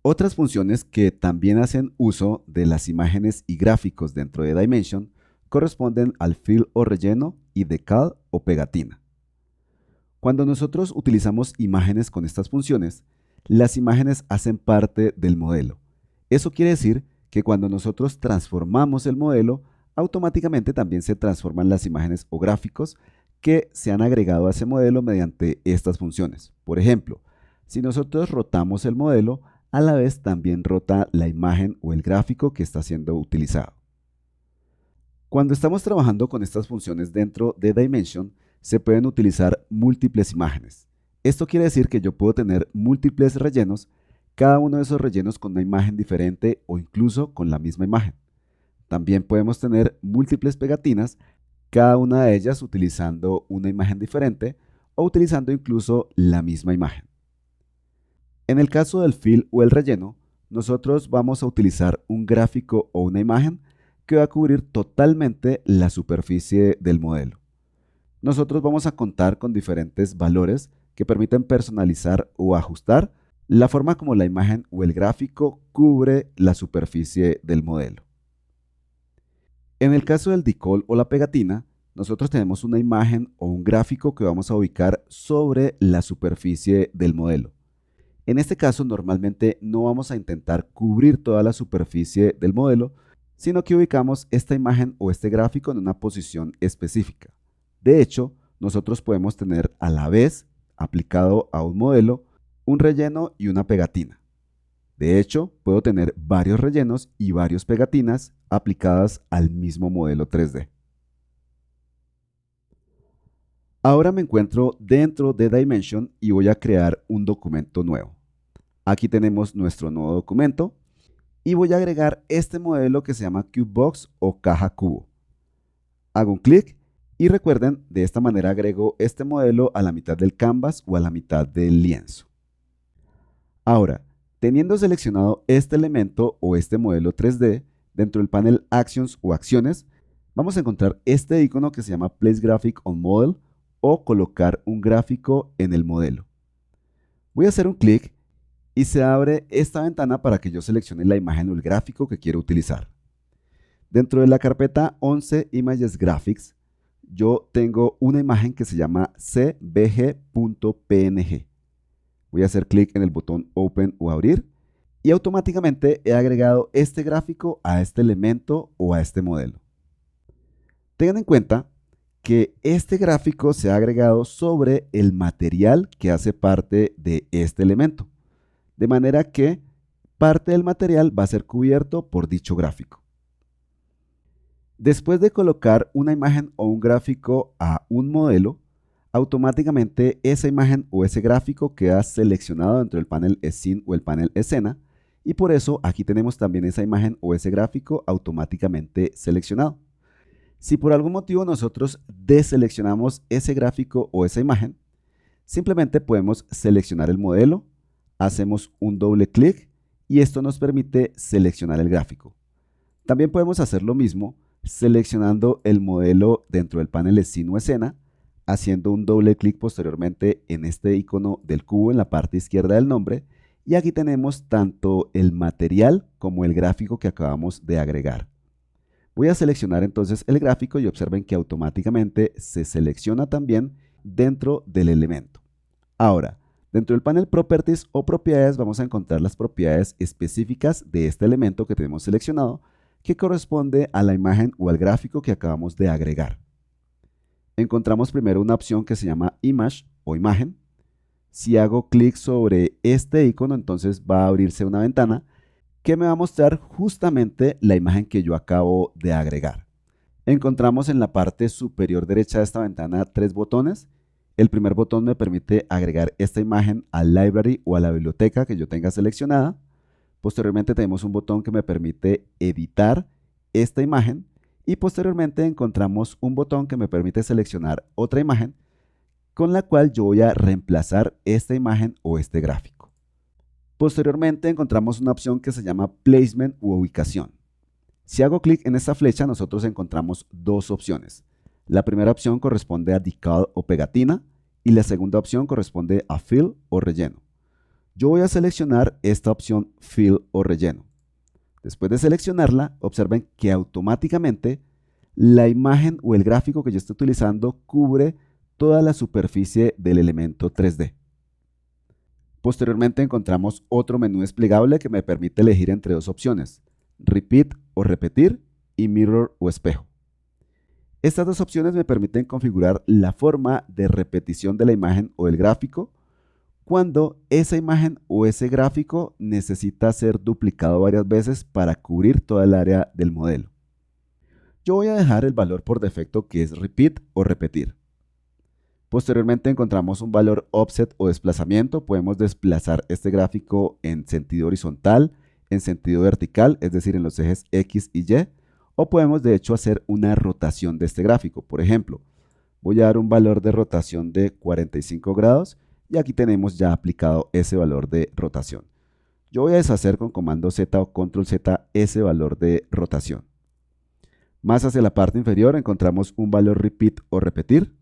Otras funciones que también hacen uso de las imágenes y gráficos dentro de Dimension corresponden al fill o relleno y decal o pegatina. Cuando nosotros utilizamos imágenes con estas funciones, las imágenes hacen parte del modelo. Eso quiere decir que cuando nosotros transformamos el modelo, automáticamente también se transforman las imágenes o gráficos que se han agregado a ese modelo mediante estas funciones. Por ejemplo, si nosotros rotamos el modelo, a la vez también rota la imagen o el gráfico que está siendo utilizado. Cuando estamos trabajando con estas funciones dentro de Dimension, se pueden utilizar múltiples imágenes. Esto quiere decir que yo puedo tener múltiples rellenos, cada uno de esos rellenos con una imagen diferente o incluso con la misma imagen. También podemos tener múltiples pegatinas, cada una de ellas utilizando una imagen diferente o utilizando incluso la misma imagen. En el caso del fill o el relleno, nosotros vamos a utilizar un gráfico o una imagen que va a cubrir totalmente la superficie del modelo. Nosotros vamos a contar con diferentes valores que permiten personalizar o ajustar la forma como la imagen o el gráfico cubre la superficie del modelo. En el caso del decal o la pegatina, nosotros tenemos una imagen o un gráfico que vamos a ubicar sobre la superficie del modelo. En este caso, normalmente no vamos a intentar cubrir toda la superficie del modelo, sino que ubicamos esta imagen o este gráfico en una posición específica. De hecho, nosotros podemos tener a la vez, aplicado a un modelo, un relleno y una pegatina. De hecho, puedo tener varios rellenos y varias pegatinas aplicadas al mismo modelo 3D. Ahora me encuentro dentro de Dimension y voy a crear un documento nuevo. Aquí tenemos nuestro nuevo documento y voy a agregar este modelo que se llama CubeBox o caja cubo. Hago un clic y recuerden, de esta manera agrego este modelo a la mitad del canvas o a la mitad del lienzo. Ahora, teniendo seleccionado este elemento o este modelo 3D, dentro del panel Actions o Acciones, vamos a encontrar este icono que se llama Place Graphic on Model o colocar un gráfico en el modelo. Voy a hacer un clic y se abre esta ventana para que yo seleccione la imagen o el gráfico que quiero utilizar. Dentro de la carpeta 11 Images Graphics, yo tengo una imagen que se llama cbg.png. Voy a hacer clic en el botón Open o Abrir y automáticamente he agregado este gráfico a este elemento o a este modelo. Tengan en cuenta que este gráfico se ha agregado sobre el material que hace parte de este elemento, de manera que parte del material va a ser cubierto por dicho gráfico. Después de colocar una imagen o un gráfico a un modelo, automáticamente esa imagen o ese gráfico queda seleccionado dentro del panel Scene o el panel Escena, y por eso aquí tenemos también esa imagen o ese gráfico automáticamente seleccionado. Si por algún motivo nosotros deseleccionamos ese gráfico o esa imagen, simplemente podemos seleccionar el modelo, hacemos un doble clic y esto nos permite seleccionar el gráfico. También podemos hacer lo mismo seleccionando el modelo dentro del panel Scene o Escena, haciendo un doble clic posteriormente en este icono del cubo en la parte izquierda del nombre, y aquí tenemos tanto el material como el gráfico que acabamos de agregar. Voy a seleccionar entonces el gráfico y observen que automáticamente se selecciona también dentro del elemento. Ahora, dentro del panel Properties o Propiedades vamos a encontrar las propiedades específicas de este elemento que tenemos seleccionado, que corresponde a la imagen o al gráfico que acabamos de agregar. Encontramos primero una opción que se llama Image o imagen. Si hago clic sobre este icono, entonces va a abrirse una ventana que me va a mostrar justamente la imagen que yo acabo de agregar. Encontramos en la parte superior derecha de esta ventana tres botones. El primer botón me permite agregar esta imagen al library o a la biblioteca que yo tenga seleccionada. Posteriormente tenemos un botón que me permite editar esta imagen y posteriormente encontramos un botón que me permite seleccionar otra imagen con la cual yo voy a reemplazar esta imagen o este gráfico. Posteriormente encontramos una opción que se llama Placement u ubicación. Si hago clic en esta flecha, nosotros encontramos dos opciones. La primera opción corresponde a decal o pegatina y la segunda opción corresponde a fill o relleno. Yo voy a seleccionar esta opción Fill o relleno. Después de seleccionarla, observen que automáticamente la imagen o el gráfico que yo estoy utilizando cubre toda la superficie del elemento 3D. Posteriormente encontramos otro menú desplegable que me permite elegir entre dos opciones, Repeat o repetir y Mirror o espejo. Estas dos opciones me permiten configurar la forma de repetición de la imagen o el gráfico cuando esa imagen o ese gráfico necesita ser duplicado varias veces para cubrir toda el área del modelo. Yo voy a dejar el valor por defecto que es Repeat o repetir. Posteriormente encontramos un valor offset o desplazamiento. Podemos desplazar este gráfico en sentido horizontal, en sentido vertical, es decir, en los ejes X y Y, o podemos de hecho hacer una rotación de este gráfico. Por ejemplo, voy a dar un valor de rotación de 45 grados y aquí tenemos ya aplicado ese valor de rotación. Yo voy a deshacer con comando Z o control Z ese valor de rotación. Más hacia la parte inferior encontramos un valor repeat o repetir.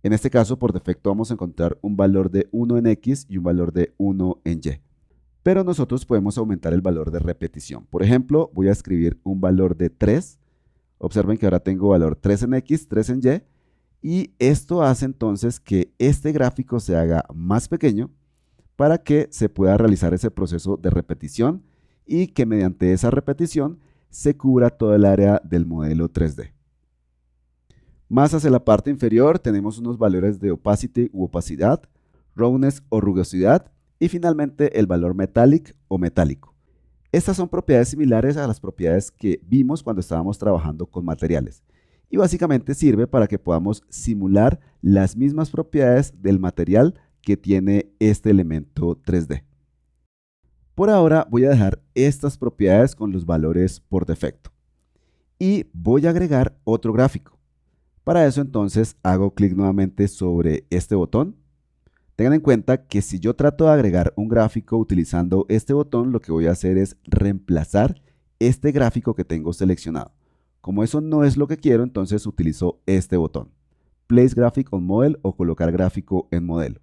En este caso, por defecto, vamos a encontrar un valor de 1 en X y un valor de 1 en Y. Pero nosotros podemos aumentar el valor de repetición. Por ejemplo, voy a escribir un valor de 3. Observen que ahora tengo valor 3 en X, 3 en Y. Y esto hace entonces que este gráfico se haga más pequeño para que se pueda realizar ese proceso de repetición y que mediante esa repetición se cubra todo el área del modelo 3D. Más hacia la parte inferior tenemos unos valores de opacity u opacidad, roughness o rugosidad y finalmente el valor metallic o metálico. Estas son propiedades similares a las propiedades que vimos cuando estábamos trabajando con materiales y básicamente sirve para que podamos simular las mismas propiedades del material que tiene este elemento 3D. Por ahora voy a dejar estas propiedades con los valores por defecto y voy a agregar otro gráfico. Para eso entonces hago clic nuevamente sobre este botón. Tengan en cuenta que si yo trato de agregar un gráfico utilizando este botón, lo que voy a hacer es reemplazar este gráfico que tengo seleccionado. Como eso no es lo que quiero, entonces utilizo este botón, Place Graphic on Model o colocar gráfico en modelo.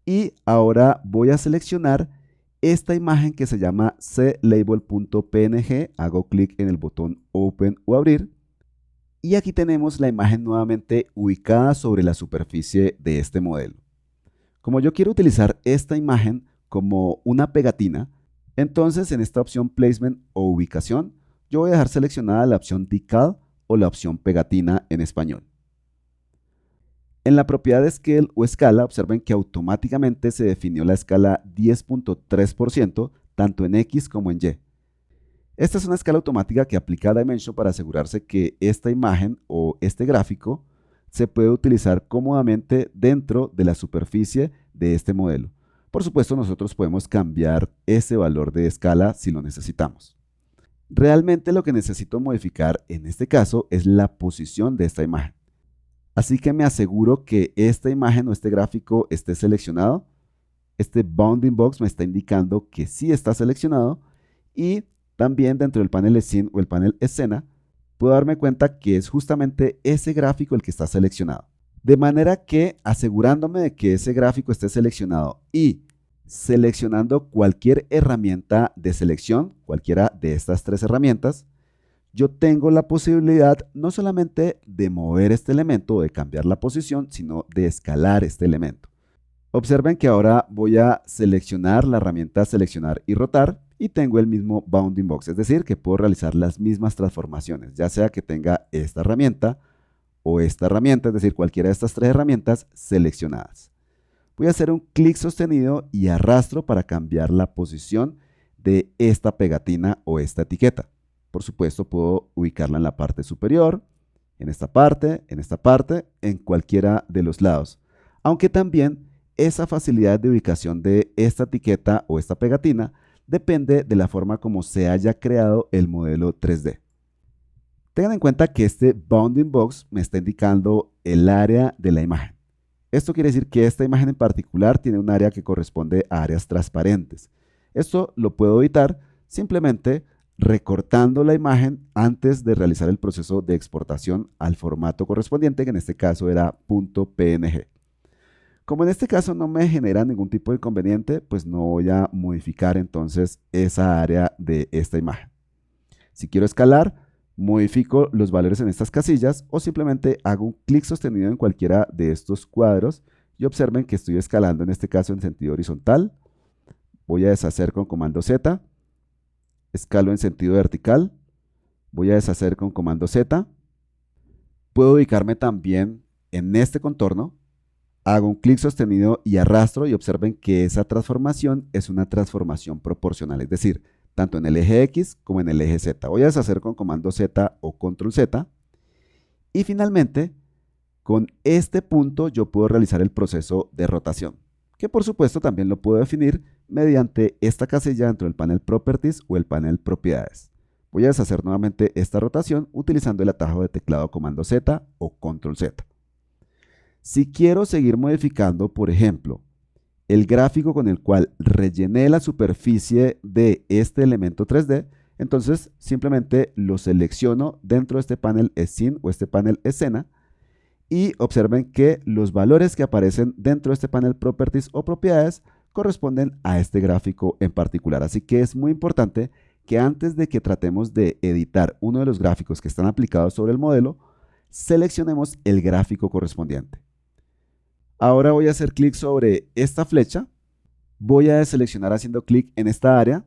Y ahora voy a seleccionar esta imagen que se llama clabel.png, hago clic en el botón Open o Abrir. Y aquí tenemos la imagen nuevamente ubicada sobre la superficie de este modelo. Como yo quiero utilizar esta imagen como una pegatina, entonces en esta opción Placement o Ubicación, yo voy a dejar seleccionada la opción Decal o la opción Pegatina en español. En la propiedad de Scale o escala, observen que automáticamente se definió la escala 10.3% tanto en X como en Y. Esta es una escala automática que aplica a Dimension para asegurarse que esta imagen o este gráfico se puede utilizar cómodamente dentro de la superficie de este modelo. Por supuesto, nosotros podemos cambiar ese valor de escala si lo necesitamos. Realmente lo que necesito modificar en este caso es la posición de esta imagen. Así que me aseguro que esta imagen o este gráfico esté seleccionado. Este bounding box me está indicando que sí está seleccionado y también dentro del panel Scene o el panel Escena, puedo darme cuenta que es justamente ese gráfico el que está seleccionado. De manera que, asegurándome de que ese gráfico esté seleccionado y seleccionando cualquier herramienta de selección, cualquiera de estas tres herramientas, yo tengo la posibilidad no solamente de mover este elemento o de cambiar la posición, sino de escalar este elemento. Observen que ahora voy a seleccionar la herramienta Seleccionar y Rotar y tengo el mismo bounding box, es decir, que puedo realizar las mismas transformaciones, ya sea que tenga esta herramienta o esta herramienta, es decir, cualquiera de estas tres herramientas seleccionadas. Voy a hacer un clic sostenido y arrastro para cambiar la posición de esta pegatina o esta etiqueta. Por supuesto, puedo ubicarla en la parte superior, en esta parte, en cualquiera de los lados, aunque también esa facilidad de ubicación de esta etiqueta o esta pegatina depende de la forma como se haya creado el modelo 3D. Tengan en cuenta que este bounding box me está indicando el área de la imagen. Esto quiere decir que esta imagen en particular tiene un área que corresponde a áreas transparentes. Esto lo puedo evitar simplemente recortando la imagen antes de realizar el proceso de exportación al formato correspondiente, que en este caso era .png. Como en este caso no me genera ningún tipo de inconveniente, pues no voy a modificar entonces esa área de esta imagen. Si quiero escalar, modifico los valores en estas casillas o simplemente hago un clic sostenido en cualquiera de estos cuadros y observen que estoy escalando en este caso en sentido horizontal. Voy a deshacer con comando Z, escalo en sentido vertical, voy a deshacer con comando Z. Puedo ubicarme también en este contorno, hago un clic sostenido y arrastro y observen que esa transformación es una transformación proporcional, es decir, tanto en el eje X como en el eje Z. Voy a deshacer con comando Z o control Z. Y finalmente, con este punto yo puedo realizar el proceso de rotación, que por supuesto también lo puedo definir mediante esta casilla dentro del panel Properties o el panel Propiedades. Voy a deshacer nuevamente esta rotación utilizando el atajo de teclado comando Z o control Z. Si quiero seguir modificando, por ejemplo, el gráfico con el cual rellené la superficie de este elemento 3D, entonces simplemente lo selecciono dentro de este panel Scene o este panel Escena y observen que los valores que aparecen dentro de este panel Properties o Propiedades corresponden a este gráfico en particular. Así que es muy importante que antes de que tratemos de editar uno de los gráficos que están aplicados sobre el modelo, seleccionemos el gráfico correspondiente. Ahora voy a hacer clic sobre esta flecha, voy a deseleccionar haciendo clic en esta área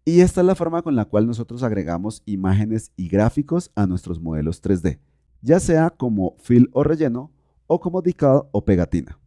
y esta es la forma con la cual nosotros agregamos imágenes y gráficos a nuestros modelos 3D, ya sea como fill o relleno o como decal o pegatina.